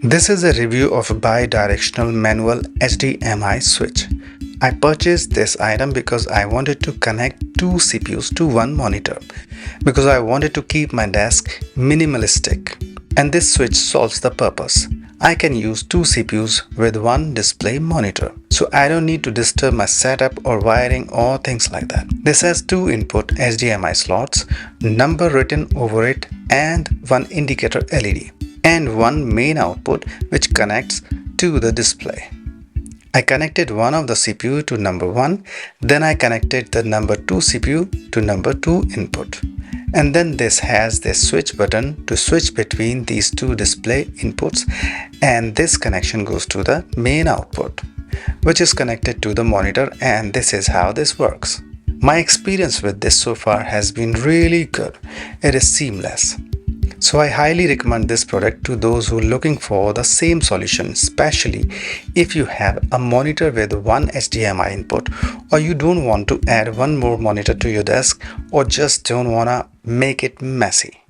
This is a review of a bi-directional manual HDMI switch. I purchased this item because I wanted to connect two CPUs to one monitor, because I wanted to keep my desk minimalistic, and this switch solves the purpose. I can use two CPUs with one display monitor, so I don't need to disturb my setup or wiring or things like that. This has two input HDMI slots, number written over it, and one indicator LED, and one main output which connects to the display. I connected one of the CPU to number 1, then I connected the number 2 CPU to number 2 input. And then this has this switch button to switch between these two display inputs, and this connection goes to the main output, which is connected to the monitor, and this is how this works. My experience with this so far has been really good. It is seamless. So I highly recommend this product to those who are looking for the same solution, especially if you have a monitor with one HDMI input, or you don't want to add one more monitor to your desk, or just don't want to make it messy.